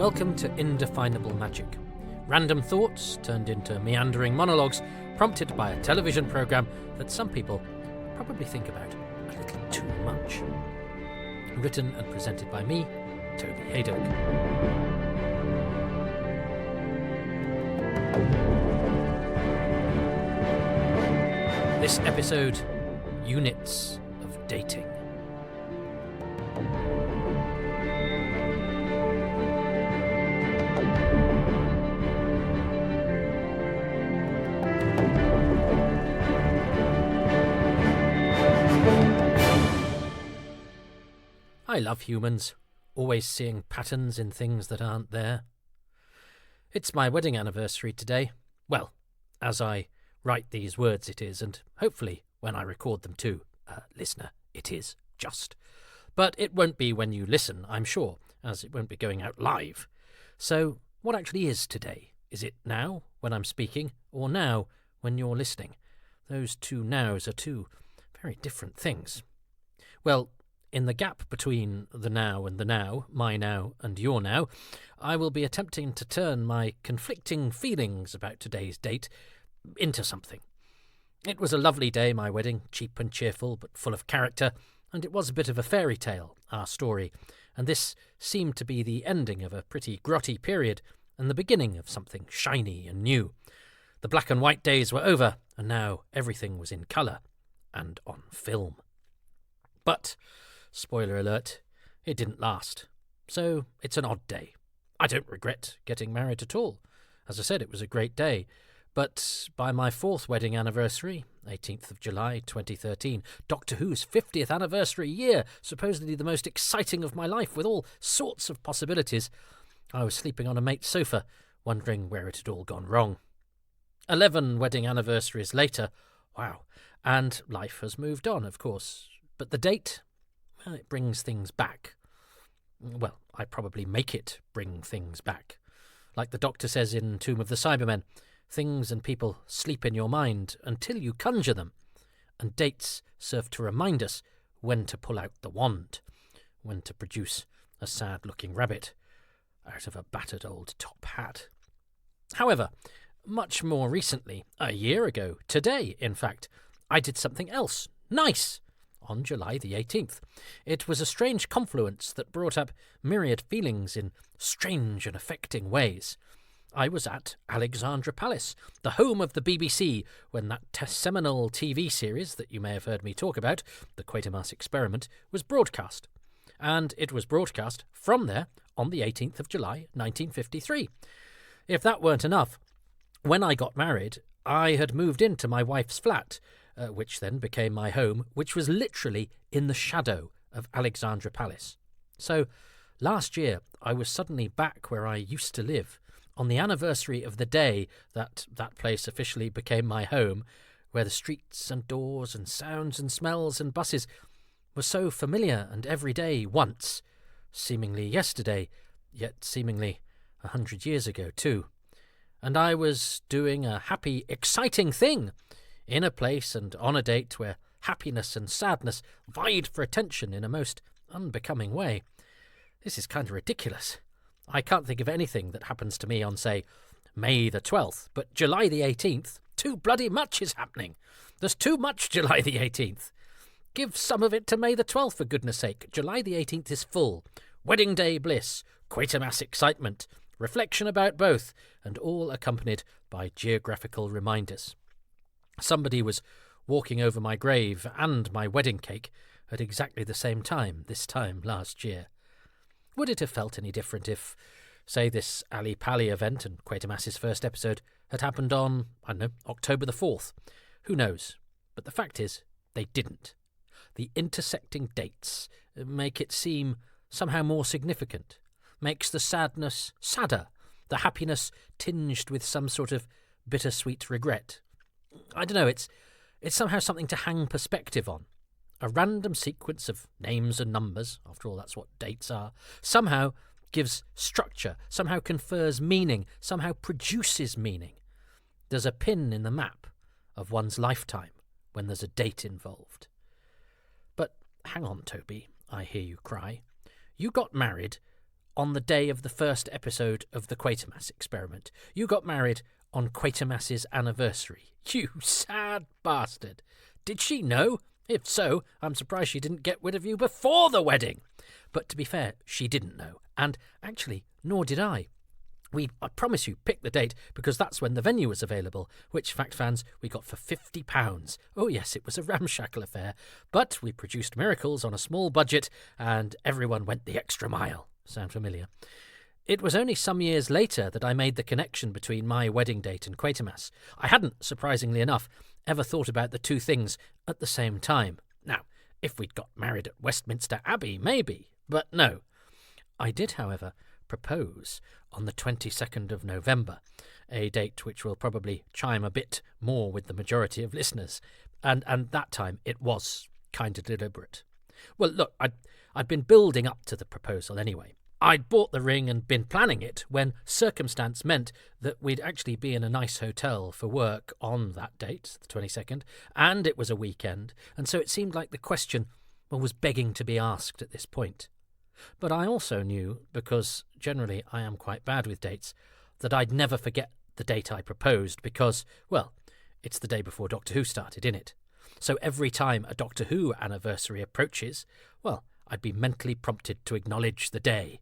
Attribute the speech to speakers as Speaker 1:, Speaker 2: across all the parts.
Speaker 1: Welcome to Indefinable Magic. Random thoughts turned into meandering monologues prompted by a television programme that some people probably think about a little too much. Written and presented by me, Toby Haydock. This episode, Units of Dating. I love humans, always seeing patterns in things that aren't there. It's my wedding anniversary today. Well, as I write these words it is, and hopefully when I record them too, listener, it is just. But it won't be when you listen, I'm sure, as it won't be going out live. So what actually is today? Is it now, when I'm speaking, or now, when you're listening? Those two nows are two very different things. Well, in the gap between the now and the now, my now and your now, I will be attempting to turn my conflicting feelings about today's date into something. It was a lovely day, my wedding, cheap and cheerful, but full of character, and it was a bit of a fairy tale, our story, and this seemed to be the ending of a pretty grotty period and the beginning of something shiny and new. The black and white days were over, and now everything was in colour and on film. But spoiler alert, it didn't last. So it's an odd day. I don't regret getting married at all. As I said, it was a great day. But by my fourth wedding anniversary, 18th of July 2013, Doctor Who's 50th anniversary year, supposedly the most exciting of my life with all sorts of possibilities, I was sleeping on a mate's sofa, wondering where it had all gone wrong. 11 wedding anniversaries later, wow, and life has moved on, of course. But the date, well, it brings things back. Well, I probably make it bring things back. Like the Doctor says in Tomb of the Cybermen, things and people sleep in your mind until you conjure them, and dates serve to remind us when to pull out the wand, when to produce a sad-looking rabbit out of a battered old top hat. However, much more recently, a year ago, today, in fact, I did something else nice on July the 18th. It was a strange confluence that brought up myriad feelings in strange and affecting ways. I was at Alexandra Palace, the home of the BBC, when that seminal TV series that you may have heard me talk about, The Quatermass Experiment, was broadcast. And it was broadcast from there on the 18th of July, 1953. If that weren't enough, when I got married, I had moved into my wife's flat, which then became my home, which was literally in the shadow of Alexandra Palace. So last year, I was suddenly back where I used to live, on the anniversary of the day that place officially became my home, where the streets and doors and sounds and smells and buses were so familiar and everyday once, seemingly yesterday, yet seemingly 100 years ago too. And I was doing a happy, exciting thing in a place and on a date where happiness and sadness vied for attention in a most unbecoming way. This is kind of ridiculous. I can't think of anything that happens to me on, say, May the 12th, but July the 18th, too bloody much is happening. There's too much July the 18th. Give some of it to May the 12th, for goodness sake. July the 18th is full. Wedding day bliss, Quatermass excitement, reflection about both, and all accompanied by geographical reminders. Somebody was walking over my grave and my wedding cake at exactly the same time this time last year. Would it have felt any different if, say, this Ali Pali event and Quatermass's first episode had happened on, I don't know, October the 4th? Who knows? But the fact is, they didn't. The intersecting dates make it seem somehow more significant, makes the sadness sadder, the happiness tinged with some sort of bittersweet regret. I don't know, it's somehow something to hang perspective on. A random sequence of names and numbers, after all that's what dates are, somehow gives structure, somehow confers meaning, somehow produces meaning. There's a pin in the map of one's lifetime when there's a date involved. But hang on, Toby, I hear you cry. You got married on the day of the first episode of the Quatermass experiment. You got married on Quatermass's anniversary. You sad bastard. Did she know? If so, I'm surprised she didn't get rid of you before the wedding. But to be fair, she didn't know. And actually, nor did I. I promise you, picked the date because that's when the venue was available, which, fact fans, we got for £50. Oh yes, it was a ramshackle affair, but we produced miracles on a small budget and everyone went the extra mile. Sound familiar? It was only some years later that I made the connection between my wedding date and Quatermass. I hadn't, surprisingly enough, ever thought about the two things at the same time. Now, if we'd got married at Westminster Abbey, maybe, but no. I did, however, propose on the 22nd of November, a date which will probably chime a bit more with the majority of listeners, and that time it was kind of deliberate. Well, look, I'd been building up to the proposal anyway. I'd bought the ring and been planning it when circumstance meant that we'd actually be in a nice hotel for work on that date, the 22nd, and it was a weekend, and so it seemed like the question was begging to be asked at this point. But I also knew, because generally I am quite bad with dates, that I'd never forget the date I proposed because, well, it's the day before Doctor Who started, innit? So every time a Doctor Who anniversary approaches, well, I'd be mentally prompted to acknowledge the day.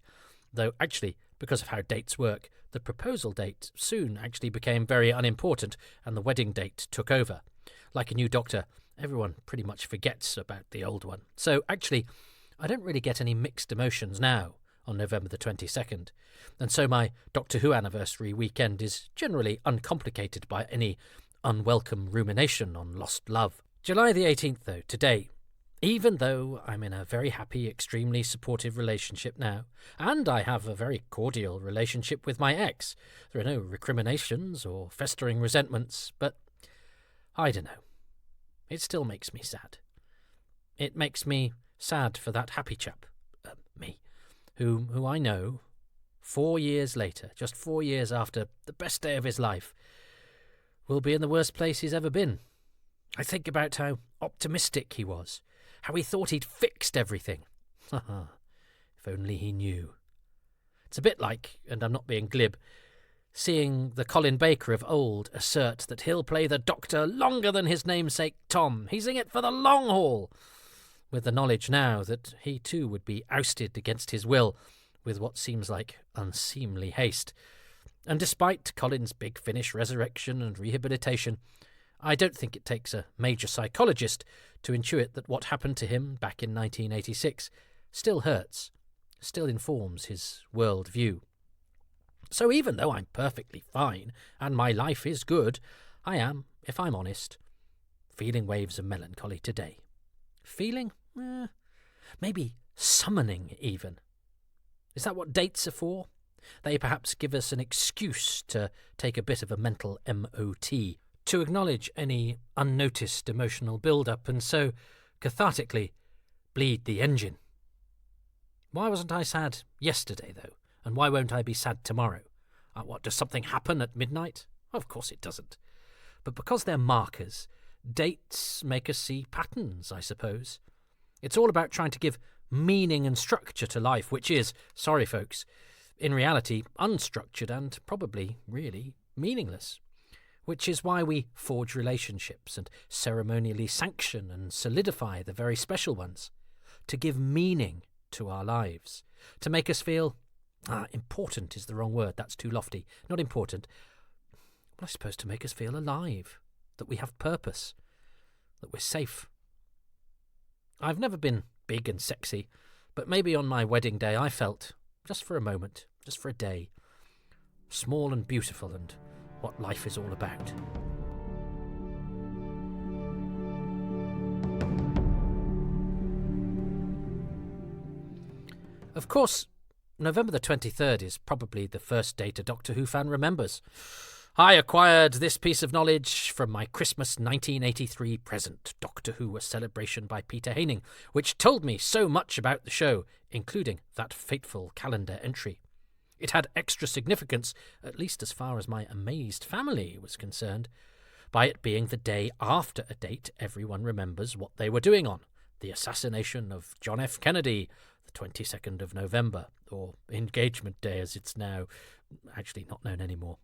Speaker 1: Though actually, because of how dates work, the proposal date soon actually became very unimportant and the wedding date took over. Like a new Doctor, everyone pretty much forgets about the old one. So actually, I don't really get any mixed emotions now on November the 22nd, and so my Doctor Who anniversary weekend is generally uncomplicated by any unwelcome rumination on lost love. July the 18th, though, today, even though I'm in a very happy, extremely supportive relationship now, and I have a very cordial relationship with my ex, there are no recriminations or festering resentments, but I don't know. It still makes me sad. It makes me sad for that happy chap, me, who I know, 4 years later, just 4 years after the best day of his life, will be in the worst place he's ever been. I think about how optimistic he was, how he thought he'd fixed everything. If only he knew. It's a bit like, and I'm not being glib, seeing the Colin Baker of old assert that he'll play the Doctor longer than his namesake Tom. He's in it for the long haul, with the knowledge now that he too would be ousted against his will with what seems like unseemly haste. And despite Colin's Big Finish resurrection and rehabilitation, I don't think it takes a major psychologist to intuit that what happened to him back in 1986 still hurts, still informs his world view. So even though I'm perfectly fine and my life is good, I am, if I'm honest, feeling waves of melancholy today. Feeling? Maybe summoning even. Is that what dates are for? They perhaps give us an excuse to take a bit of a mental MOT, to acknowledge any unnoticed emotional build-up and so, cathartically, bleed the engine. Why wasn't I sad yesterday, though? And why won't I be sad tomorrow? What, does something happen at midnight? Of course it doesn't. But because they're markers, dates make us see patterns, I suppose. It's all about trying to give meaning and structure to life, which is, sorry folks, in reality unstructured and probably really meaningless. Which is why we forge relationships and ceremonially sanction and solidify the very special ones, to give meaning to our lives, to make us feel, important is the wrong word, that's too lofty, not important, well, I suppose to make us feel alive, that we have purpose, that we're safe. I've never been big and sexy, but maybe on my wedding day I felt, just for a moment, just for a day, small and beautiful and what life is all about. Of course, November the 23rd is probably the first date a Doctor Who fan remembers. I acquired this piece of knowledge from my Christmas 1983 present, Doctor Who, A Celebration by Peter Haining, which told me so much about the show, including that fateful calendar entry. It had extra significance, at least as far as my amazed family was concerned, by it being the day after a date everyone remembers what they were doing on. The assassination of John F. Kennedy, the 22nd of November, or Engagement Day as it's now actually not known anymore.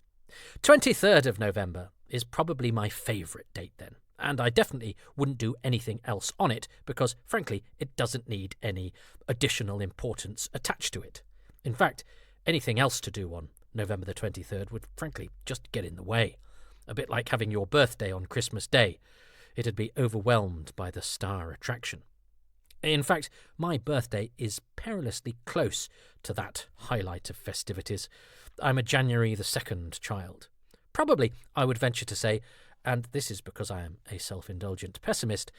Speaker 1: 23rd of November is probably my favourite date then, and I definitely wouldn't do anything else on it because, frankly, it doesn't need any additional importance attached to it. In fact, anything else to do on November the 23rd would, frankly, just get in the way. A bit like having your birthday on Christmas Day. It'd be overwhelmed by the star attraction. In fact, my birthday is perilously close to that highlight of festivities. I'm a January the 2nd child. Probably, I would venture to say, and this is because I am a self-indulgent pessimist,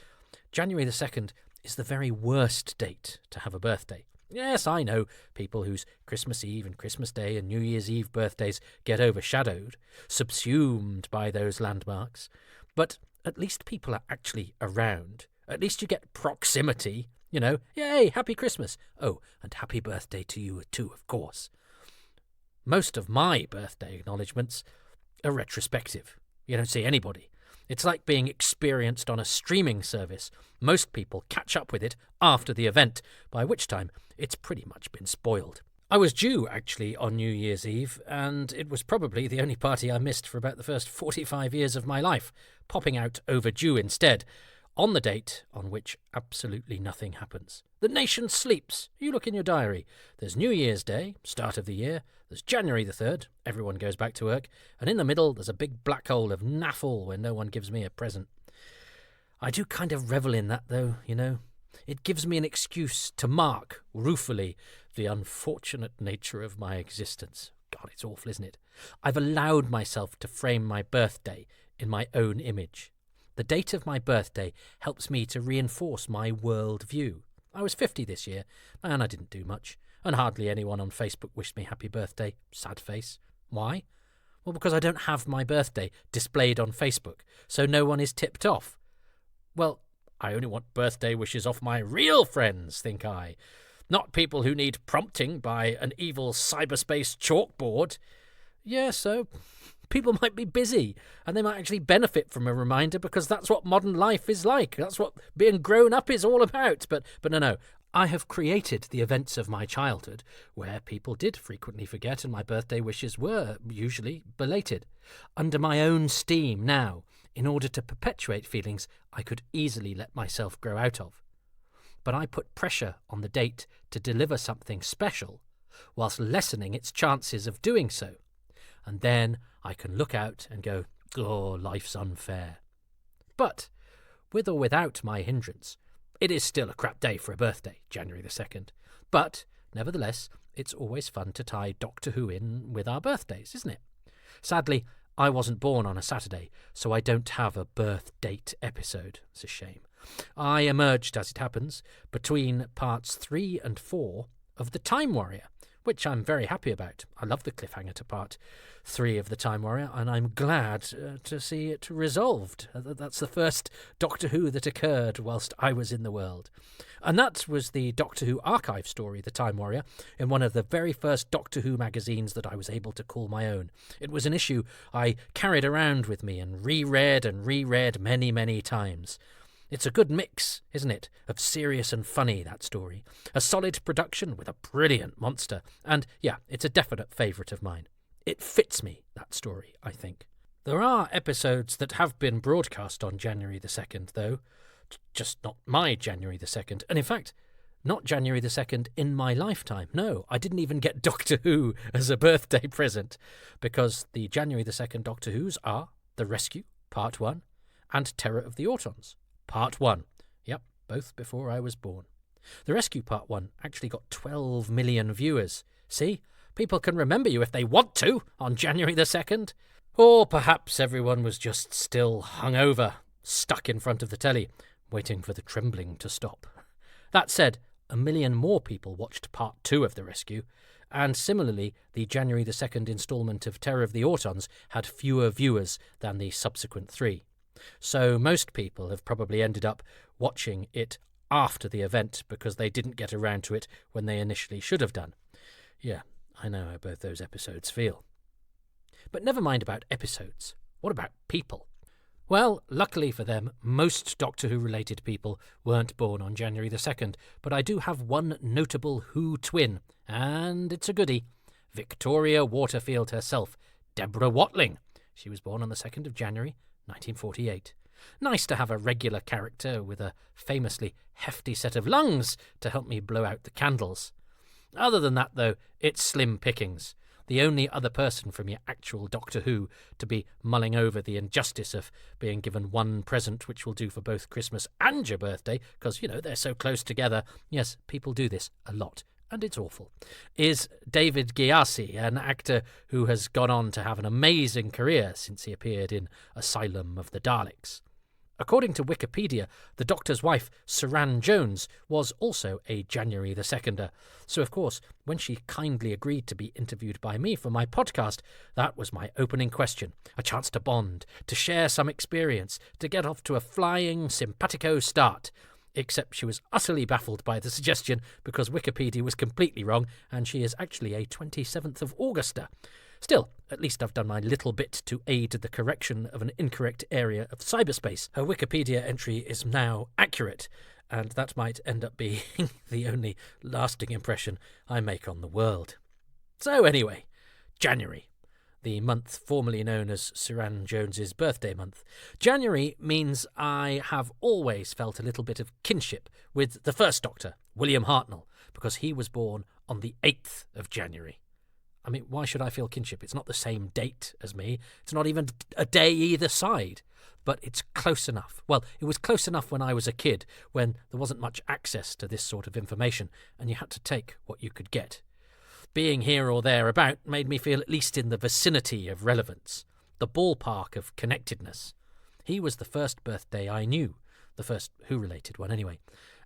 Speaker 1: January the 2nd is the very worst date to have a birthday. Yes, I know people whose Christmas Eve and Christmas Day and New Year's Eve birthdays get overshadowed, subsumed by those landmarks. But at least people are actually around. At least you get proximity. You know, yay, happy Christmas. Oh, and happy birthday to you too, of course. Most of my birthday acknowledgements are retrospective. You don't see anybody. It's like being experienced on a streaming service. Most people catch up with it after the event, by which time it's pretty much been spoiled. I was due, actually, on New Year's Eve, and it was probably the only party I missed for about the first 45 years of my life, popping out overdue instead, on the date on which absolutely nothing happens. The nation sleeps. You look in your diary. There's New Year's Day, start of the year. There's January the 3rd, everyone goes back to work. And in the middle, there's a big black hole of naffle when no one gives me a present. I do kind of revel in that, though, you know. It gives me an excuse to mark, ruefully, the unfortunate nature of my existence. God, it's awful, isn't it? I've allowed myself to frame my birthday in my own image. The date of my birthday helps me to reinforce my world view. I was 50 this year, and I didn't do much, and hardly anyone on Facebook wished me happy birthday. Sad face. Why? Well, because I don't have my birthday displayed on Facebook, so no one is tipped off. Well, I only want birthday wishes off my real friends, think I. Not people who need prompting by an evil cyberspace chalkboard. Yeah, so people might be busy, and they might actually benefit from a reminder because that's what modern life is like. That's what being grown up is all about. But no. I have created the events of my childhood where people did frequently forget and my birthday wishes were usually belated. Under my own steam now, in order to perpetuate feelings I could easily let myself grow out of. But I put pressure on the date to deliver something special, whilst lessening its chances of doing so. And then I can look out and go, oh, life's unfair. But, with or without my hindrance, it is still a crap day for a birthday, January the 2nd. But, nevertheless, it's always fun to tie Doctor Who in with our birthdays, isn't it? Sadly, I wasn't born on a Saturday, so I don't have a birth date episode. It's a shame. I emerged, as it happens, between parts 3 and 4 of The Time Warrior, which I'm very happy about. I love the cliffhanger to part 3 of The Time Warrior, and I'm glad to see it resolved. That's the first Doctor Who that occurred whilst I was in the world. And that was the Doctor Who archive story, The Time Warrior, in one of the very first Doctor Who magazines that I was able to call my own. It was an issue I carried around with me and reread many, many times. It's a good mix, isn't it, of serious and funny, that story. A solid production with a brilliant monster. And, yeah, it's a definite favourite of mine. It fits me, that story, I think. There are episodes that have been broadcast on January the 2nd, though. Just not my January the 2nd. And, in fact, not January the 2nd in my lifetime. No, I didn't even get Doctor Who as a birthday present. Because the January the 2nd Doctor Whos are The Rescue, Part 1, and Terror of the Autons. Part 1. Yep, both before I was born. The Rescue Part 1 actually got 12 million viewers. See? People can remember you if they want to on January the 2nd. Or perhaps everyone was just still hungover, stuck in front of the telly, waiting for the trembling to stop. That said, 1 million more people watched Part 2 of The Rescue, and similarly, the January the 2nd instalment of Terror of the Autons had fewer viewers than the subsequent 3. So most people have probably ended up watching it after the event because they didn't get around to it when they initially should have done. Yeah, I know how both those episodes feel. But never mind about episodes. What about people? Well, luckily for them, most Doctor Who-related people weren't born on January the 2nd, but I do have one notable Who twin, and it's a goodie. Victoria Waterfield herself, Deborah Watling. She was born on the 2nd of January, 1948. Nice to have a regular character with a famously hefty set of lungs to help me blow out the candles. Other than that, though, it's slim pickings. The only other person from your actual Doctor Who to be mulling over the injustice of being given one present which will do for both Christmas and your birthday, because, they're so close together. Yes, people do this a lot, and it's awful, is David Gyasi, an actor who has gone on to have an amazing career since he appeared in Asylum of the Daleks. According to Wikipedia, the Doctor's wife, Saran Jones, was also a January the 2nder. So, of course, when she kindly agreed to be interviewed by me for my podcast, that was my opening question. A chance to bond, to share some experience, to get off to a flying simpatico start. Except she was utterly baffled by the suggestion because Wikipedia was completely wrong and she is actually a 27th of Augusta. Still, at least I've done my little bit to aid the correction of an incorrect area of cyberspace. Her Wikipedia entry is now accurate, and that might end up being the only lasting impression I make on the world. So anyway, January, the month formerly known as Saran Jones's birthday month. January means I have always felt a little bit of kinship with the first Doctor, William Hartnell, because he was born on the 8th of January. I mean, why should I feel kinship? It's not the same date as me. It's not even a day either side. But it's close enough. Well, it was close enough when I was a kid, when there wasn't much access to this sort of information, and you had to take what you could get. Being here or thereabout made me feel at least in the vicinity of relevance, the ballpark of connectedness. He was the first birthday I knew, the first Who-related one anyway.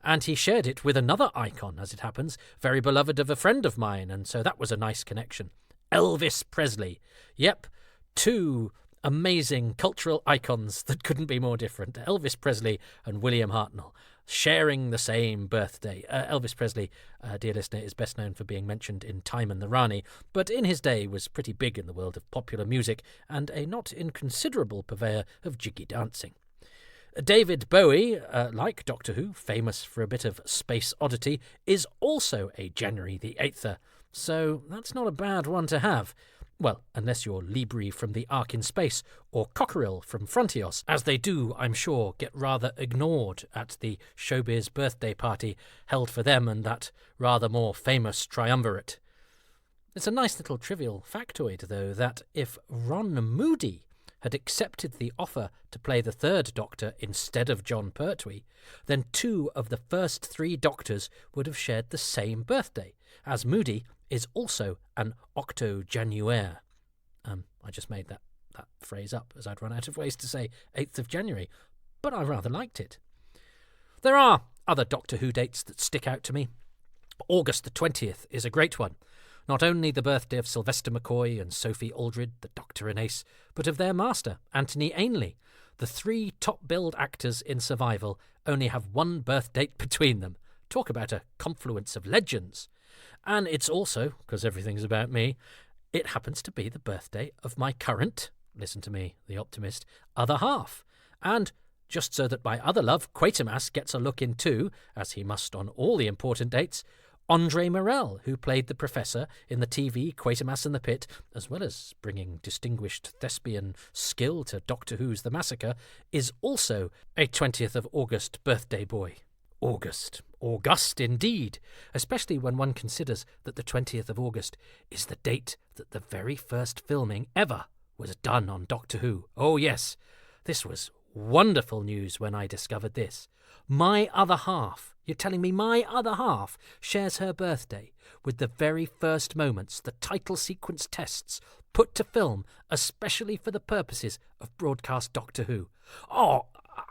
Speaker 1: And he shared it with another icon, as it happens, very beloved of a friend of mine, and so that was a nice connection. Elvis Presley. Yep, two amazing cultural icons that couldn't be more different. Elvis Presley and William Hartnell, sharing the same birthday. Elvis Presley, dear listener, is best known for being mentioned in Time and the Rani, but in his day was pretty big in the world of popular music and a not inconsiderable purveyor of jiggy dancing. David Bowie, like Doctor Who, famous for a bit of space oddity, is also a January the 8th, so that's not a bad one to have. Well, unless you're Libri from the Ark in Space, or Cockerill from Frontios, as they do, I'm sure, get rather ignored at the showbiz birthday party held for them and that rather more famous triumvirate. It's a nice little trivial factoid, though, that if Ron Moody had accepted the offer to play the third Doctor instead of John Pertwee, then 2 of the first 3 Doctors would have shared the same birthday, as Moody is also an octojanuaire. I just made that phrase up as I'd run out of ways to say 8th of January, but I rather liked it. There are other Doctor Who dates that stick out to me. August the 20th is a great one. Not only the birthday of Sylvester McCoy and Sophie Aldred, the Doctor and Ace, but of their master, Anthony Ainley. The 3 top-billed actors in Survival only have one birth date between them. Talk about a confluence of legends. And it's also, because everything's about me, it happens to be the birthday of my current, listen to me, the optimist, other half. And just so that my other love, Quatermass, gets a look in too, as he must on all the important dates, Andre Morell, who played the Professor in the TV Quatermass and the Pit, as well as bringing distinguished thespian skill to Doctor Who's The Massacre, is also a 20th of August birthday boy. August indeed, especially when one considers that the 20th of August is the date that the very first filming ever was done on Doctor Who. Oh yes, this was wonderful news when I discovered this. My other half, you're telling me my other half shares her birthday with the very first moments the title sequence tests put to film especially for the purposes of broadcast Doctor Who. Oh,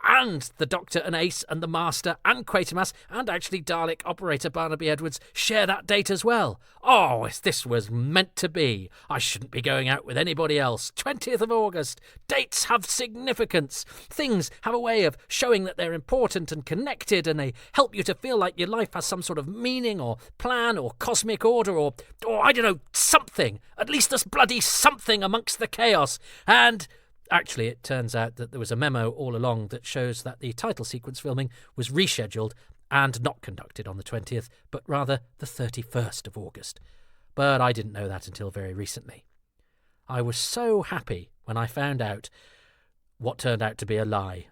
Speaker 1: and the Doctor and Ace and the Master and Quatermass and actually Dalek operator Barnaby Edwards share that date as well. Oh, this was meant to be. I shouldn't be going out with anybody else. 20th of August. Dates have significance. Things have a way of showing that they're important and connected, and they help you to feel like your life has some sort of meaning or plan or cosmic order or I don't know, something. At least there's bloody something amongst the chaos. And Actually, it turns out that there was a memo all along that shows that the title sequence filming was rescheduled and not conducted on the 20th, but rather the 31st of August. But I didn't know that until very recently. I was so happy when I found out what turned out to be a lie.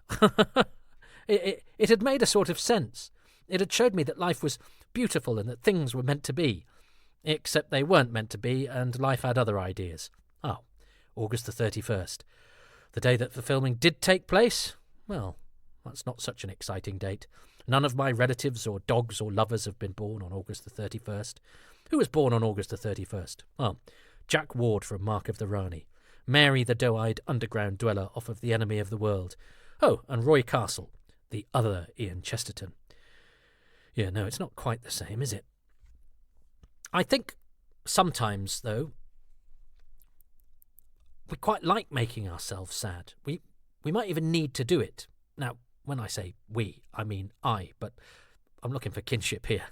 Speaker 1: It had made a sort of sense. It had showed me that life was beautiful and that things were meant to be. Except they weren't meant to be, and life had other ideas. Oh, August the 31st. The day that the filming did take place? Well, that's not such an exciting date. None of my relatives or dogs or lovers have been born on August the 31st. Who was born on August the 31st? Oh, Jack Ward from Mark of the Rani. Mary the doe-eyed underground dweller off of The Enemy of the World. Oh, and Roy Castle, the other Ian Chesterton. Yeah, no, it's not quite the same, is it? I think sometimes, though, we quite like making ourselves sad. We might even need to do it. Now, when I say we, I mean I, but I'm looking for kinship here.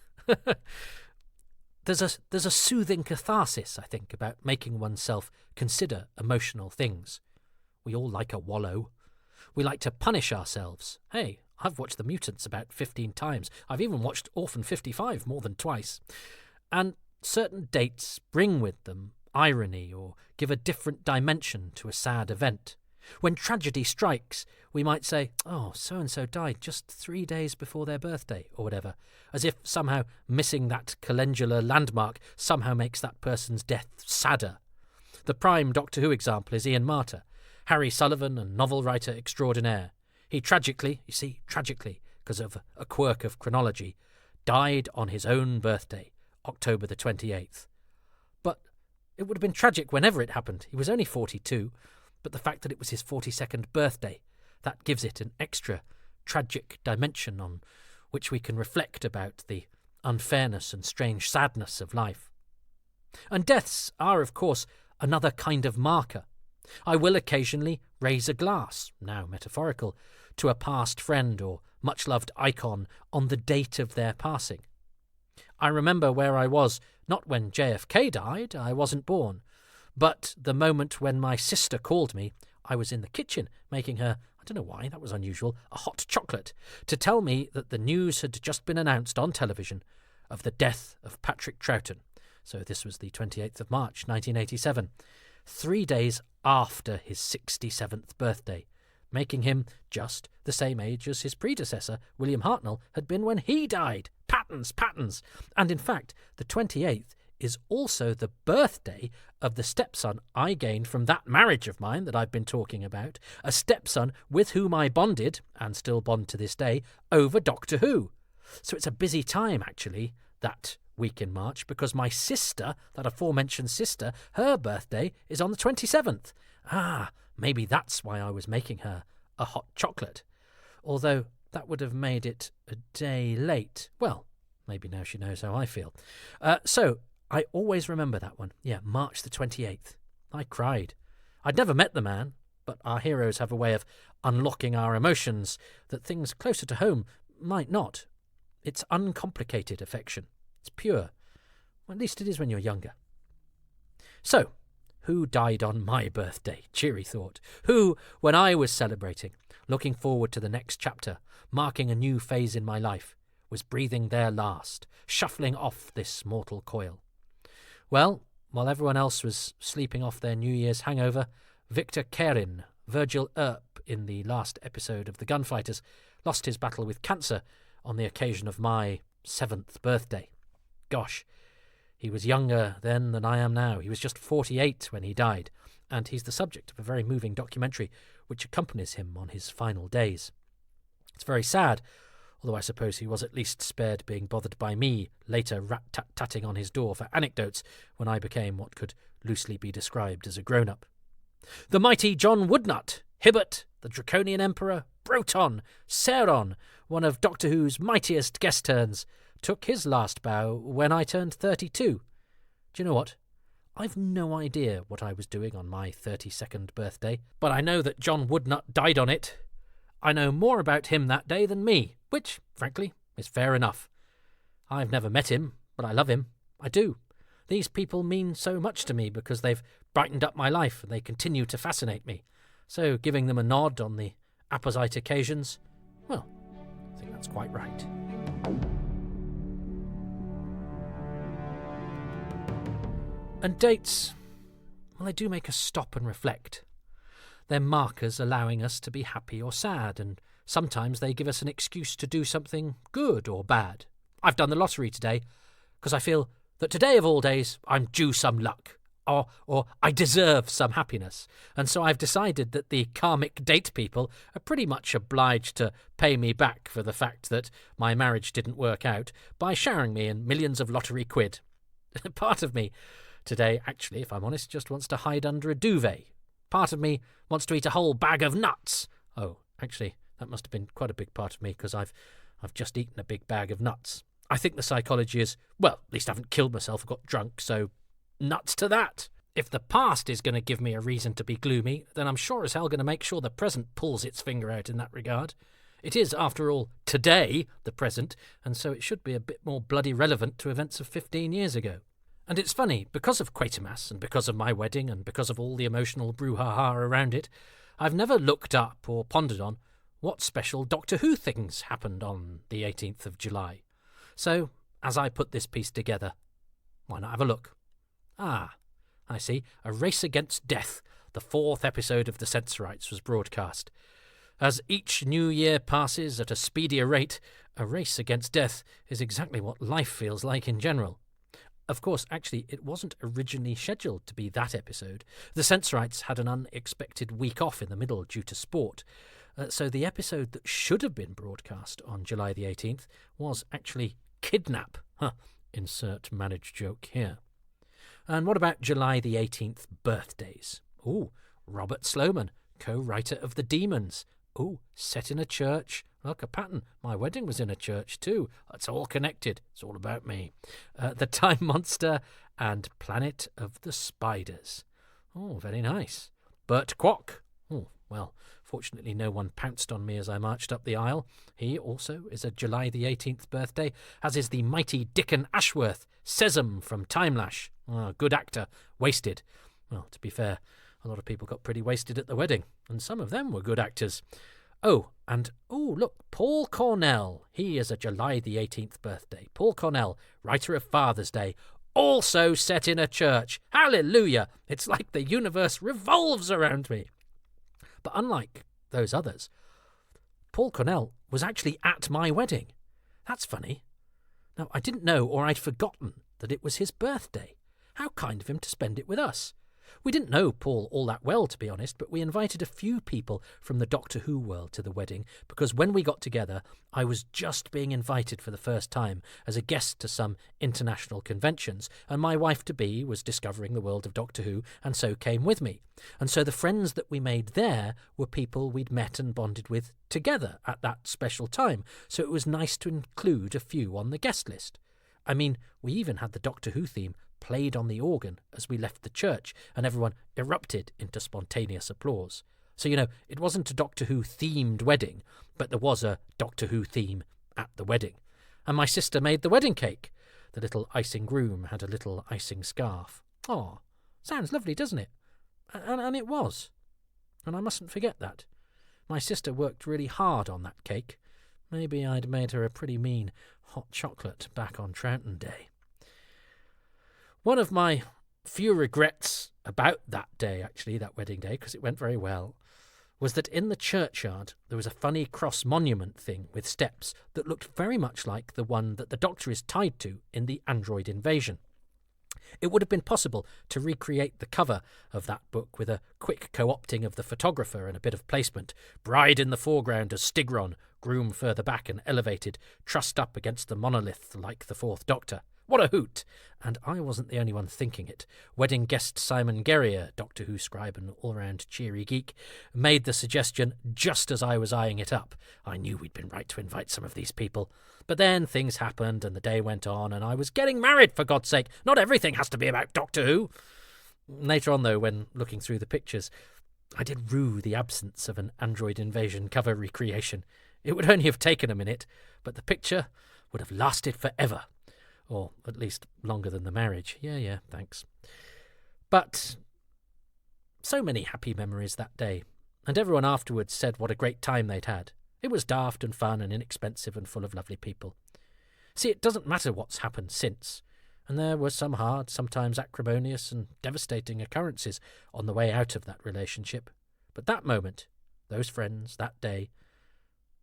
Speaker 1: There's a soothing catharsis, I think, about making oneself consider emotional things. We all like a wallow. We like to punish ourselves. Hey, I've watched The Mutants about 15 times. I've even watched Orphan 55 more than twice. And certain dates bring with them irony or give a different dimension to a sad event. When tragedy strikes, we might say, oh, so-and-so died just 3 days before their birthday, or whatever, as if somehow missing that calendular landmark somehow makes that person's death sadder. The prime Doctor Who example is Ian Marter, Harry Sullivan and novel writer extraordinaire. He tragically, because of a quirk of chronology, died on his own birthday, October the 28th. But it would have been tragic whenever it happened. He was only 42, but the fact that it was his 42nd birthday, that gives it an extra tragic dimension on which we can reflect about the unfairness and strange sadness of life. And deaths are, of course, another kind of marker. I will occasionally raise a glass, now metaphorical, to a past friend or much-loved icon on the date of their passing. I remember where I was, not when JFK died, I wasn't born, but the moment when my sister called me. I was in the kitchen making her, I don't know why, that was unusual, a hot chocolate, to tell me that the news had just been announced on television of the death of Patrick Troughton. So this was the 28th of March, 1987, 3 days after his 67th birthday, making him just the same age as his predecessor, William Hartnell, had been when he died. Patterns. And in fact, the 28th is also the birthday of the stepson I gained from that marriage of mine that I've been talking about, a stepson with whom I bonded, and still bond to this day, over Doctor Who. So it's a busy time, actually, that week in March, because my sister, that aforementioned sister, her birthday is on the 27th. Maybe that's why I was making her a hot chocolate. Although that would have made it a day late. Well, maybe now she knows how I feel. So I always remember that one. Yeah, March the 28th. I cried. I'd never met the man, but our heroes have a way of unlocking our emotions that things closer to home might not. It's uncomplicated affection. It's pure. Well, at least it is when you're younger. So, who died on my birthday? Cheery thought. Who, when I was celebrating, looking forward to the next chapter, marking a new phase in my life, was breathing their last, shuffling off this mortal coil? Well, while everyone else was sleeping off their New Year's hangover, Victor Kerin, Virgil Earp in the last episode of The Gunfighters, lost his battle with cancer on the occasion of my 7th birthday. Gosh, he was younger then than I am now. He was just 48 when he died, and he's the subject of a very moving documentary which accompanies him on his final days. It's very sad, although I suppose he was at least spared being bothered by me later rat-tat-tatting on his door for anecdotes when I became what could loosely be described as a grown-up. The mighty John Woodnutt, Hibbert, the Draconian Emperor, Broton, Sauron, one of Doctor Who's mightiest guest turns, took his last bow when I turned 32. Do you know what? I've no idea what I was doing on my 32nd birthday, but I know that John Woodnutt died on it. I know more about him that day than me, which, frankly, is fair enough. I've never met him, but I love him. I do. These people mean so much to me because they've brightened up my life and they continue to fascinate me. So giving them a nod on the apposite occasions, well, I think that's quite right. And dates, well, they do make us stop and reflect. They're markers allowing us to be happy or sad, and sometimes they give us an excuse to do something good or bad. I've done the lottery today because I feel that today of all days I'm due some luck, or I deserve some happiness, and so I've decided that the karmic date people are pretty much obliged to pay me back for the fact that my marriage didn't work out by showering me in millions of lottery quid. Part of me today, actually, if I'm honest, just wants to hide under a duvet. Part of me wants to eat a whole bag of nuts. Oh, actually, that must have been quite a big part of me, because I've just eaten a big bag of nuts. I think the psychology is, well, at least I haven't killed myself or got drunk, so nuts to that. If the past is going to give me a reason to be gloomy, then I'm sure as hell going to make sure the present pulls its finger out in that regard. It is, after all, today, the present, and so it should be a bit more bloody relevant to events of 15 years ago. And it's funny, because of Quatermass and because of my wedding and because of all the emotional brouhaha around it, I've never looked up or pondered on what special Doctor Who things happened on the 18th of July. So, as I put this piece together, why not have a look? Ah, I see. A Race Against Death, the 4th episode of The Sensorites, was broadcast. As each new year passes at a speedier rate, a race against death is exactly what life feels like in general. Of course, actually, it wasn't originally scheduled to be that episode. The Sensorites had an unexpected week off in the middle due to sport. So the episode that should have been broadcast on July the 18th was actually Kidnap. Insert managed joke here. And what about July the 18th birthdays? Ooh, Robert Sloman, co-writer of The Demons. Ooh, set in a church. Look, a pattern. My wedding was in a church too. It's all connected. It's all about me. The Time Monster and Planet of the Spiders. Oh, very nice. Bert Kwok. Oh, well, fortunately no one pounced on me as I marched up the aisle. He also is a July the 18th birthday, as is the mighty Dickon Ashworth, Sesame from Timelash. Oh, good actor. Wasted. Well, to be fair, a lot of people got pretty wasted at the wedding, and some of them were good actors. Oh, and, look, Paul Cornell. He is a July the 18th birthday. Paul Cornell, writer of Father's Day, also set in a church. Hallelujah! It's like the universe revolves around me. But unlike those others, Paul Cornell was actually at my wedding. That's funny. Now, I didn't know, or I'd forgotten, that it was his birthday. How kind of him to spend it with us. We didn't know Paul all that well, to be honest, but we invited a few people from the Doctor Who world to the wedding, because when we got together, I was just being invited for the first time as a guest to some international conventions, and my wife-to-be was discovering the world of Doctor Who, and so came with me. And so the friends that we made there were people we'd met and bonded with together at that special time, so it was nice to include a few on the guest list. I mean, we even had the Doctor Who theme played on the organ as we left the church, and everyone erupted into spontaneous applause. So, it wasn't a Doctor Who themed wedding, but there was a Doctor Who theme at the wedding. And my sister made the wedding cake. The little icing groom had a little icing scarf. Oh, sounds lovely, doesn't it? And it was. And I mustn't forget that. My sister worked really hard on that cake. Maybe I'd made her a pretty mean hot chocolate back on Troughton Day. One of my few regrets about that day, actually, that wedding day, because it went very well, was that in the churchyard there was a funny cross monument thing with steps that looked very much like the one that the Doctor is tied to in the Android Invasion. It would have been possible to recreate the cover of that book with a quick co-opting of the photographer and a bit of placement. Bride in the foreground as Stigron, groom further back and elevated, trussed up against the monolith like the Fourth Doctor. What a hoot! And I wasn't the only one thinking it. Wedding guest Simon Guerrier, Doctor Who scribe and all-round cheery geek, made the suggestion just as I was eyeing it up. I knew we'd been right to invite some of these people. But then things happened and the day went on, and I was getting married, for God's sake. Not everything has to be about Doctor Who. Later on, though, when looking through the pictures, I did rue the absence of an Android Invasion cover recreation. It would only have taken a minute, but the picture would have lasted forever. Or at least longer than the marriage. Yeah, thanks. But so many happy memories that day. and everyone afterwards said what a great time they'd had. It was daft and fun and inexpensive and full of lovely people. See, it doesn't matter what's happened since, and there were some hard, sometimes acrimonious and devastating occurrences on the way out of that relationship. But that moment, those friends, that day,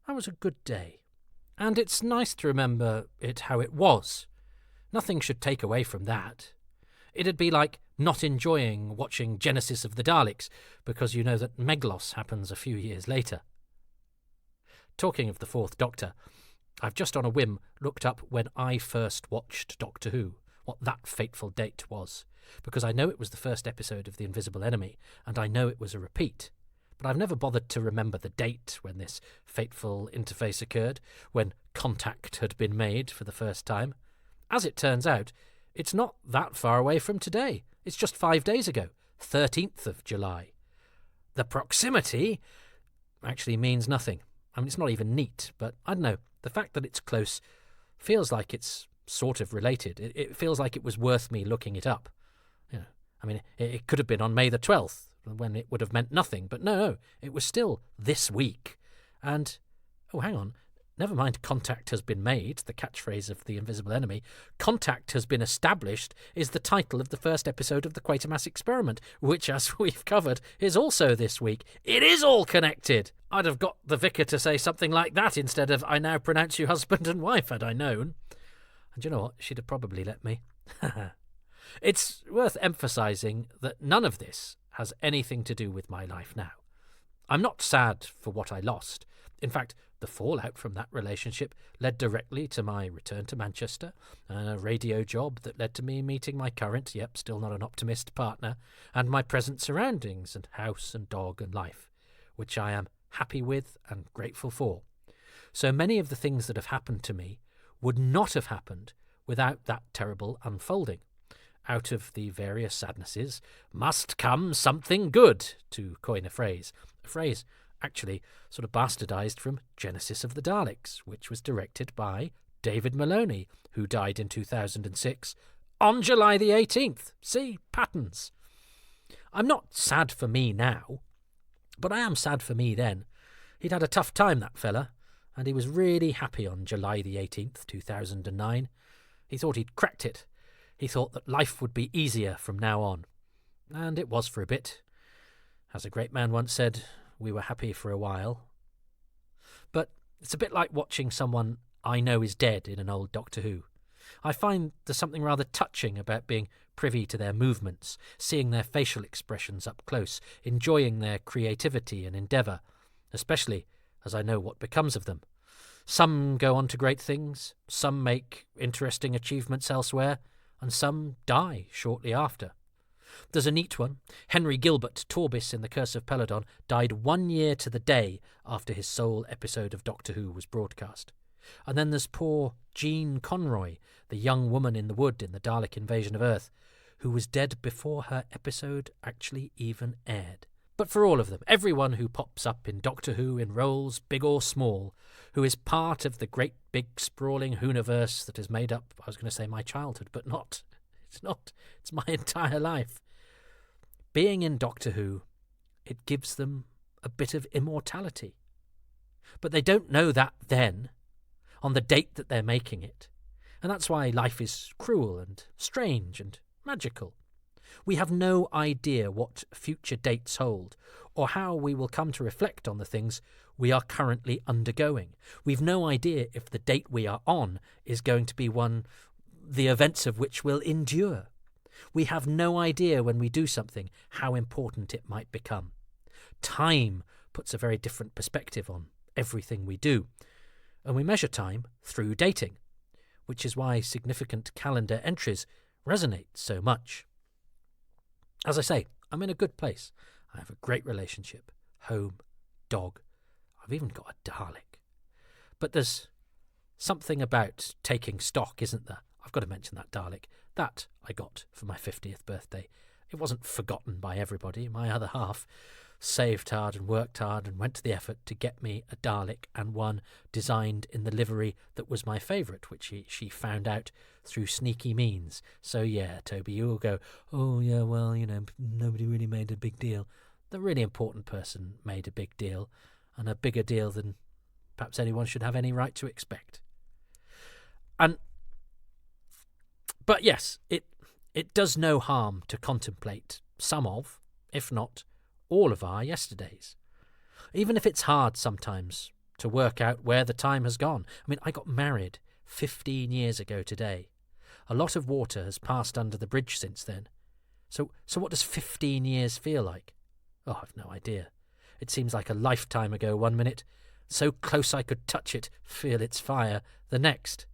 Speaker 1: that was a good day. And it's nice to remember it how it was. Nothing should take away from that. It'd be like not enjoying watching Genesis of the Daleks because you know that Meglos happens a few years later. Talking of the Fourth Doctor, I've just on a whim looked up when I first watched Doctor Who, what that fateful date was, because I know it was the first episode of The Invisible Enemy, and I know it was a repeat. But I've never bothered to remember the date when this fateful interface occurred, when contact had been made for the first time. As it turns out, it's not that far away from today. It's just 5 days ago, 13th of July. The proximity actually means nothing. I mean, it's not even neat, but I don't know. The fact that it's close feels like it's sort of related. It feels like it was worth me looking it up. You know, I mean, it could have been on May the 12th, when it would have meant nothing. But no, it was still this week. And, oh, hang on. Never mind contact has been made, the catchphrase of The Invisible Enemy. Contact has been established is the title of the first episode of the Quatermass Experiment, which, as we've covered, is also this week. It is all connected! I'd have got the vicar to say something like that instead of, I now pronounce you husband and wife, had I known. And you know what? She'd have probably let me. It's worth emphasising that none of this has anything to do with my life now. I'm not sad for what I lost. In fact, the fallout from that relationship led directly to my return to Manchester, a radio job that led to me meeting my current, yep, still not an optimist partner, and my present surroundings and house and dog and life, which I am happy with and grateful for. So many of the things that have happened to me would not have happened without that terrible unfolding. Out of the various sadnesses must come something good, to coin a phrase actually sort of bastardised from Genesis of the Daleks, which was directed by David Maloney, who died in 2006 on July the 18th. See, patterns. I'm not sad for me now, but I am sad for me then. He'd had a tough time, that fella, and he was really happy on July the 18th, 2009. He thought he'd cracked it. He thought that life would be easier from now on. And it was for a bit. As a great man once said, we were happy for a while. But it's a bit like watching someone I know is dead in an old Doctor Who. I find there's something rather touching about being privy to their movements, seeing their facial expressions up close, enjoying their creativity and endeavour, especially as I know what becomes of them. Some go on to great things, some make interesting achievements elsewhere, and some die shortly after. There's a neat one. Henry Gilbert, Torbis in The Curse of Peladon, died 1 year to the day after his sole episode of Doctor Who was broadcast. And then there's poor Jean Conroy, the young woman in the wood in the Dalek invasion of Earth, who was dead before her episode actually even aired. But for all of them, everyone who pops up in Doctor Who in roles big or small, who is part of the great big sprawling Whoniverse that has made up, I was going to say my childhood, but not. It's not. It's my entire life. Being in Doctor Who, it gives them a bit of immortality. But they don't know that then, on the date that they're making it. And that's why life is cruel and strange and magical. We have no idea what future dates hold, or how we will come to reflect on the things we are currently undergoing. We've no idea if the date we are on is going to be one the events of which will endure. We have no idea when we do something how important it might become. Time puts a very different perspective on everything we do, and we measure time through dating, which is why significant calendar entries resonate so much. As I say, I'm in a good place. I have a great relationship, home, dog. I've even got a Dalek. But there's something about taking stock, isn't there? I've got to mention that Dalek. That I got for my 50th birthday. It wasn't forgotten by everybody. My other half saved hard and worked hard and went to the effort to get me a Dalek, and one designed in the livery that was my favourite, which she found out through sneaky means. So yeah, Toby, you'll go, oh yeah, well, you know, nobody really made a big deal. the really important person made a big deal, and a bigger deal than perhaps anyone should have any right to expect. But yes, it does no harm to contemplate some of, if not all of our yesterdays. Even if it's hard sometimes to work out where the time has gone. I mean, I got married 15 years ago today. A lot of water has passed under the bridge since then. So what does 15 years feel like? Oh, I've no idea. It seems like a lifetime ago one minute, so close I could touch it, feel its fire, the next.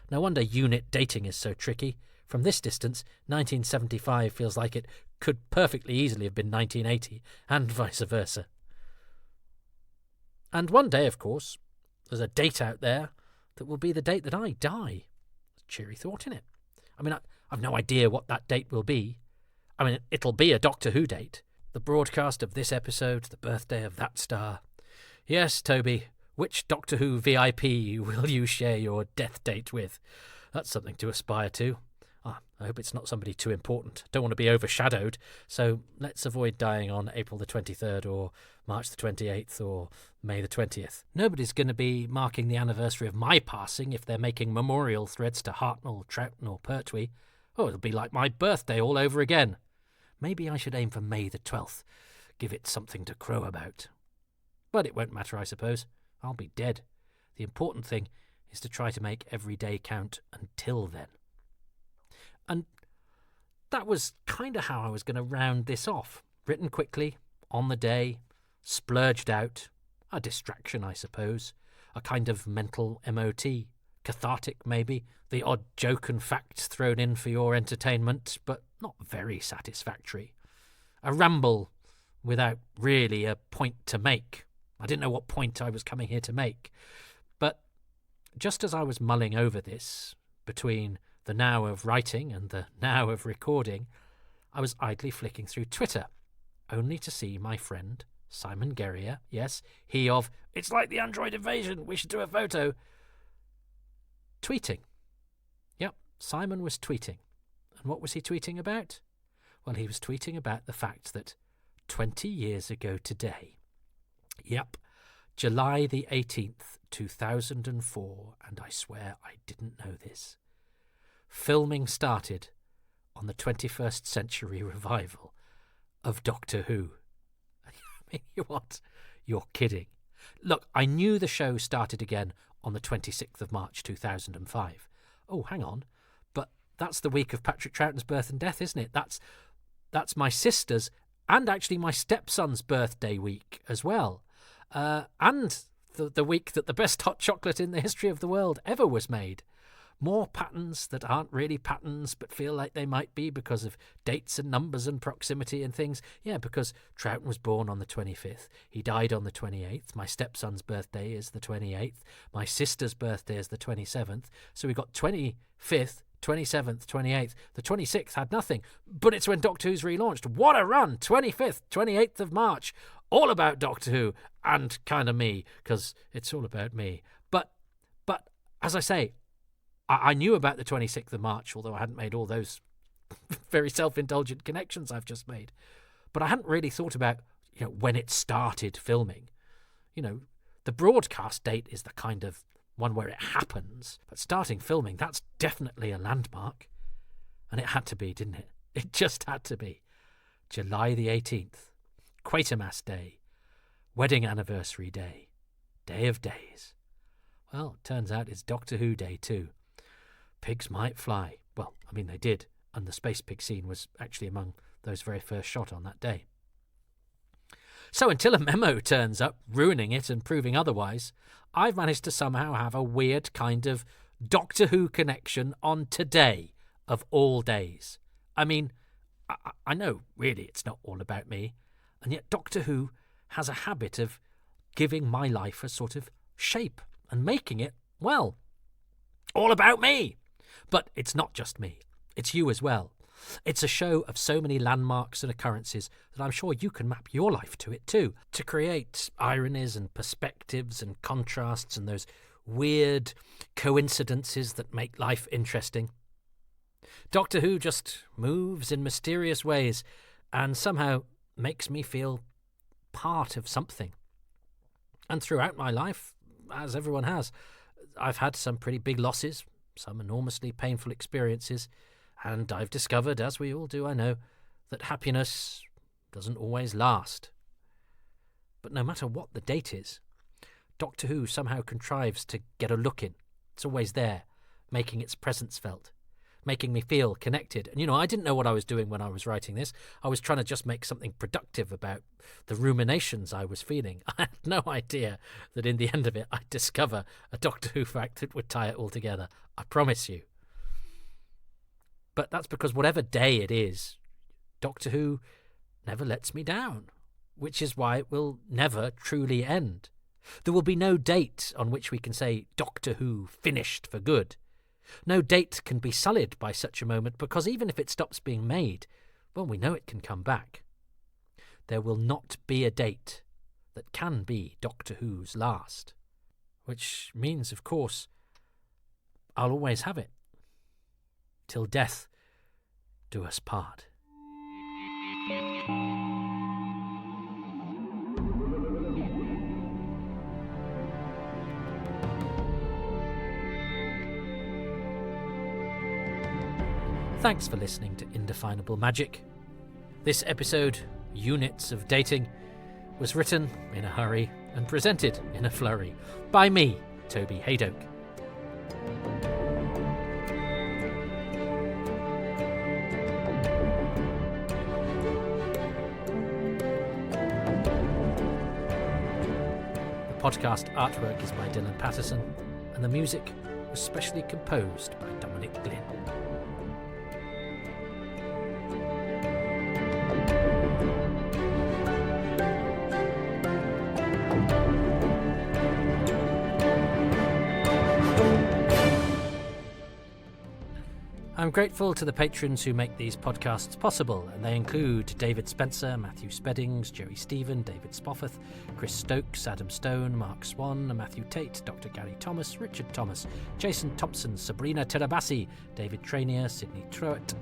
Speaker 1: No wonder unit dating is so tricky. From this distance, 1975 feels like it could perfectly easily have been 1980, and vice versa. And one day, of course, there's a date out there that will be the date that I die. A cheery thought, innit? I mean, I've no idea what that date will be. I mean, it'll be a Doctor Who date. The broadcast of this episode, the birthday of that star. Yes, Toby, which Doctor Who VIP will you share your death date with? That's something to aspire to. I hope it's not somebody too important. Don't want to be overshadowed, so let's avoid dying on April the 23rd or March the 28th or May the 20th. Nobody's going to be marking the anniversary of my passing if they're making memorial threads to Hartnell, Troughton or Pertwee. Oh, it'll be like my birthday all over again. Maybe I should aim for May the 12th. Give it something to crow about. But it won't matter, I suppose. I'll be dead. The important thing is to try to make every day count until then. And that was kind of how I was going to round this off. Written quickly, on the day, splurged out. A distraction, I suppose. A kind of mental MOT. Cathartic, maybe. The odd joke and facts thrown in for your entertainment, but not very satisfactory. A ramble without really a point to make. I didn't know what point I was coming here to make. But just as I was mulling over this, between the now of writing and the now of recording, I was idly flicking through Twitter, only to see my friend Simon Guerrier, yes, he of "It's like the Android invasion, we should do a photo," tweeting. Yep, Simon was tweeting. And what was he tweeting about? Well, he was tweeting about the fact that 20 years ago today, yep, July the 18th, 2004, and I swear I didn't know this, filming started on the 21st century revival of Doctor Who. I mean, what? You're kidding. Look, I knew the show started again on the 26th of March 2005. Oh, hang on. But that's the week of Patrick Troughton's birth and death, isn't it? That's my sister's and actually my stepson's birthday week as well. And the week that the best hot chocolate in the history of the world ever was made. More patterns that aren't really patterns but feel like they might be because of dates and numbers and proximity and things. Yeah, because Troughton was born on the 25th. He died on the 28th. My stepson's birthday is the 28th. My sister's birthday is the 27th. So we got 25th, 27th, 28th. The 26th had nothing. But it's when Doctor Who's relaunched. What a run! 25th, 28th of March. All about Doctor Who. And kind of me, because it's all about me. But as I say, I knew about the 26th of March, although I hadn't made all those very self-indulgent connections I've just made. But I hadn't really thought about, when it started filming. The broadcast date is the kind of one where it happens. But starting filming, that's definitely a landmark. And it had to be, didn't it? It just had to be. July the 18th. Quatermass Day. Wedding anniversary day. Day of days. Well, it turns out it's Doctor Who Day too. Pigs might fly. Well, I mean, they did. And the space pig scene was actually among those very first shot on that day. So until a memo turns up, ruining it and proving otherwise, I've managed to somehow have a weird kind of Doctor Who connection on today of all days. I mean, I know really it's not all about me, and yet Doctor Who has a habit of giving my life a sort of shape and making it, well, all about me. But it's not just me. It's you as well. It's a show of so many landmarks and occurrences that I'm sure you can map your life to it too, to create ironies and perspectives and contrasts and those weird coincidences that make life interesting. Doctor Who just moves in mysterious ways and somehow makes me feel part of something. And throughout my life, as everyone has, I've had some pretty big losses, some enormously painful experiences, and I've discovered, as we all do, I know, that happiness doesn't always last. But no matter what the date is, Doctor Who somehow contrives to get a look in. It's always there, making its presence felt, making me feel connected. And, I didn't know what I was doing when I was writing this. I was trying to just make something productive about the ruminations I was feeling. I had no idea that in the end of it I'd discover a Doctor Who fact that would tie it all together. I promise you. But that's because whatever day it is, Doctor Who never lets me down, which is why it will never truly end. There will be no date on which we can say Doctor Who finished for good. No date can be sullied by such a moment, because even if it stops being made, well, we know it can come back. There will not be a date that can be Doctor Who's last. Which means, of course, I'll always have it. Till death do us part. Thanks for listening to Indefinable Magic. This episode, Units of Dating, was written in a hurry and presented in a flurry by me, Toby Haydock. The podcast artwork is by Dylan Patterson, and the music was specially composed by Dominic Glynn. I'm grateful to the patrons who make these podcasts possible, and they include David Spencer, Matthew Speddings, Joey Stephen, David Spofford, Chris Stokes, Adam Stone, Mark Swan, Matthew Tate, Dr. Gary Thomas, Richard Thomas, Jason Thompson, Sabrina Terabassi, David Trainier, Sidney Truitt,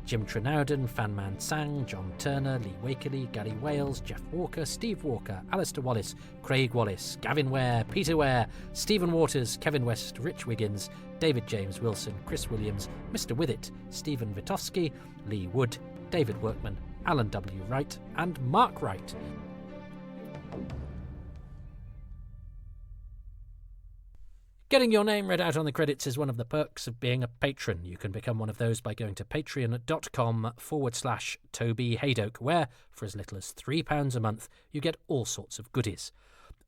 Speaker 1: Jim Trenowden, Fanman Sang, John Turner, Lee Wakeley, Gary Wales, Jeff Walker, Steve Walker, Alistair Wallace, Craig Wallace, Gavin Ware, Peter Ware, Stephen Waters, Kevin West, Rich Wiggins, David James Wilson, Chris Williams, Mr. Withit, Stephen Vitowski, Lee Wood, David Workman, Alan W. Wright, and Mark Wright. Getting your name read out on the credits is one of the perks of being a patron. You can become one of those by going to patreon.com/Toby Haydock, where, for as little as £3 a month, you get all sorts of goodies.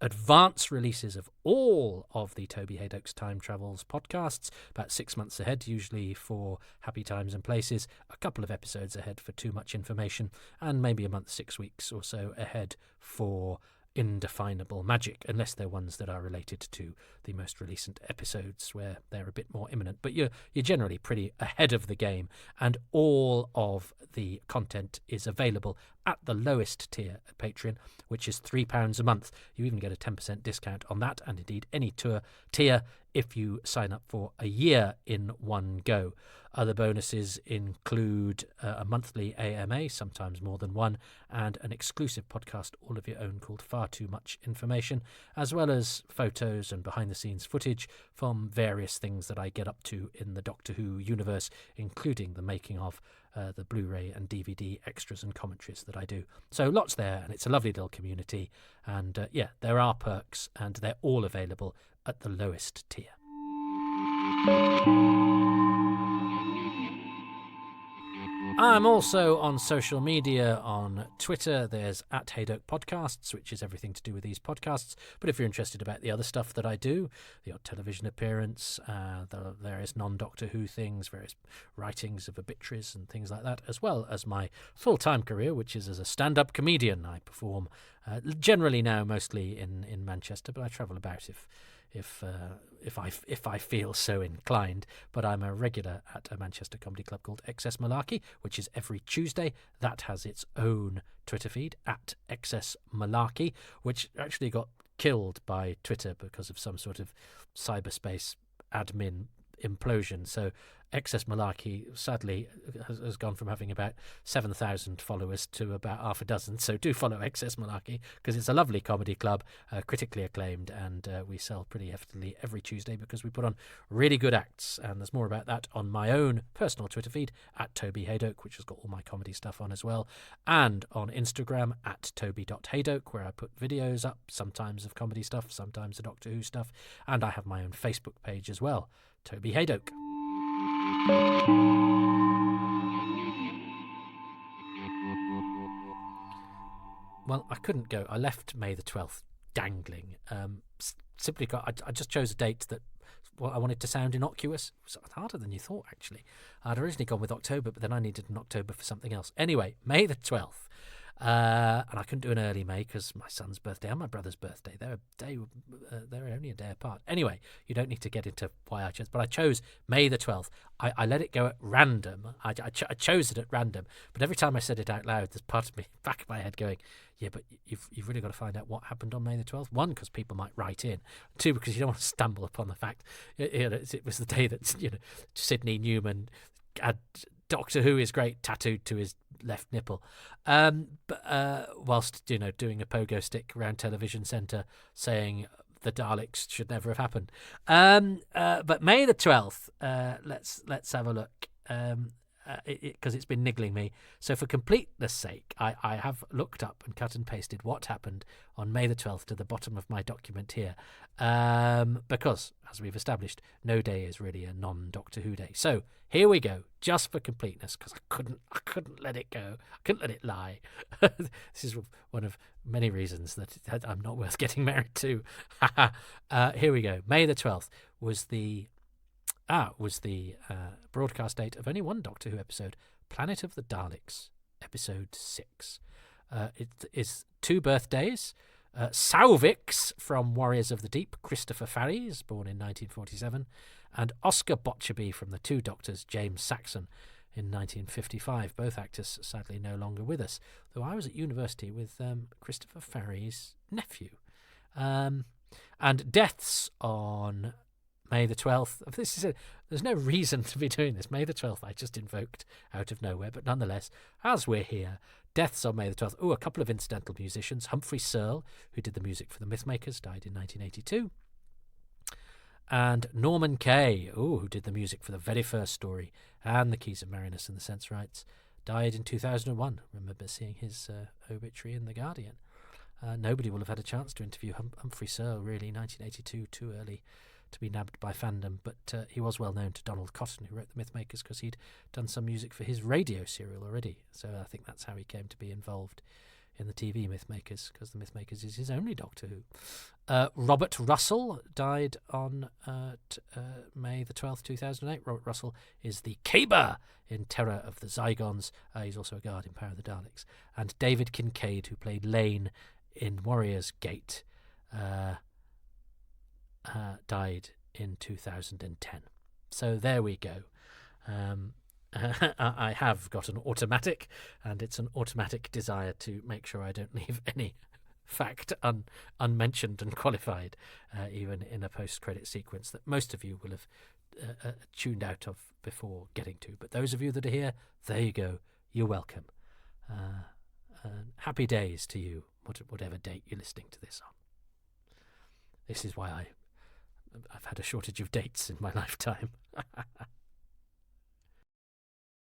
Speaker 1: Advance releases of all of the Toby Haydock's Time Travels podcasts, about 6 months ahead, usually for Happy Times and Places, a couple of episodes ahead for Too Much Information, and maybe a month, 6 weeks or so ahead for Indefinable Magic, unless they're ones that are related to the most recent episodes where they're a bit more imminent. But you're generally pretty ahead of the game, and all of the content is available at the lowest tier at Patreon, which is £3 a month. You even get a 10% discount on that, and indeed any tier if you sign up for a year in one go. Other bonuses include a monthly AMA, sometimes more than one, and an exclusive podcast all of your own called Far Too Much Information, as well as photos and behind-the-scenes footage from various things that I get up to in the Doctor Who universe, including the making of the Blu-ray and DVD extras and commentaries that I do. So lots there, and it's a lovely little community. And there are perks, and they're all available at the lowest tier. I'm also on social media. On Twitter, there's @Haydock Podcasts, which is everything to do with these podcasts. But if you're interested about the other stuff that I do, the odd television appearance, the various non-Doctor Who things, various writings of obituaries and things like that, as well as my full-time career, which is as a stand-up comedian. I perform generally now mostly in Manchester, but I travel about if I feel so inclined. But I'm a regular at a Manchester comedy club called Excess Malarkey, which is every Tuesday. That has its own Twitter feed, @Excess Malarkey, which actually got killed by Twitter because of some sort of cyberspace admin implosion. So Excess Malarkey sadly has gone from having about 7,000 followers to about half a dozen. So do follow Excess Malarkey, because it's a lovely comedy club, critically acclaimed, and we sell pretty heftily every Tuesday because we put on really good acts. And there's more about that on my own personal Twitter feed at Toby Haydoke, which has got all my comedy stuff on as well, and on Instagram at toby.haydoke, where I put videos up, sometimes of comedy stuff, sometimes of Doctor Who stuff, and I have my own Facebook page as well, Toby Haydoke. Well, I couldn't go. I left May the 12th dangling. Simply, I just chose a date that I wanted to sound innocuous. It was harder than you thought, actually. I'd originally gone with October, but then I needed an October for something else. Anyway, May the 12th. And I couldn't do an early May because my son's birthday and my brother's birthday, they're only a day apart. Anyway, you don't need to get into why I chose, but I chose May the 12th. I let it go at random. I chose it at random, but every time I said it out loud, there's part of me back of my head going, yeah, but you've really got to find out what happened on May the 12th. One, because people might write in. Two, because you don't want to stumble upon the fact it was the day that Sidney Newman had Doctor Who is great tattooed to his left nipple, whilst doing a pogo stick around Television Centre saying the Daleks should never have happened. But May the 12th, let's have a look, because it's been niggling me. So for completeness sake, I have looked up and cut and pasted what happened on May the 12th to the bottom of my document here, because, as we've established, no day is really a non-Doctor Who day. So here we go, just for completeness, because I couldn't let it go. I couldn't let it lie. This is one of many reasons that I'm not worth getting married to. Here we go. May the 12th was the broadcast date of only one Doctor Who episode, Planet of the Daleks, episode 6. It is 2 birthdays. Salvix from Warriors of the Deep, Christopher Farries, born in 1947, and Oscar Botcherby from The Two Doctors, James Saxon, in 1955. Both actors sadly no longer with us, though I was at university with Christopher Farries' nephew. And deaths on May the 12th. There's no reason to be doing this. May the 12th I just invoked out of nowhere, but nonetheless, as we're here, deaths on May the 12th. A couple of incidental musicians. Humphrey Searle, who did the music for the Mythmakers, died in 1982. And Norman Kay, who did the music for the very first story and the Keys of Marinus and the Sense Rights, died in 2001. Remember seeing his obituary in The Guardian. Nobody will have had a chance to interview Humphrey Searle, really. 1982, too early to be nabbed by fandom, but he was well known to Donald Cotton, who wrote the Mythmakers, because he'd done some music for his radio serial already. So I think that's how he came to be involved in the TV Mythmakers, because the Mythmakers is his only Doctor Who. Robert Russell died on May the 12th, 2008. Robert Russell is the Kaber in Terror of the Zygons. He's also a guard in Power of the Daleks. And David Kincaid, who played Lane in Warrior's Gate, died in 2010. So there we go. I have got an automatic, and it's an automatic desire to make sure I don't leave any fact unmentioned and qualified, even in a post-credit sequence that most of you will have tuned out of before getting to. But those of you that are here, there you go. You're welcome. Happy days to you, whatever date you're listening to this on. This is why I've had a shortage of dates in my lifetime.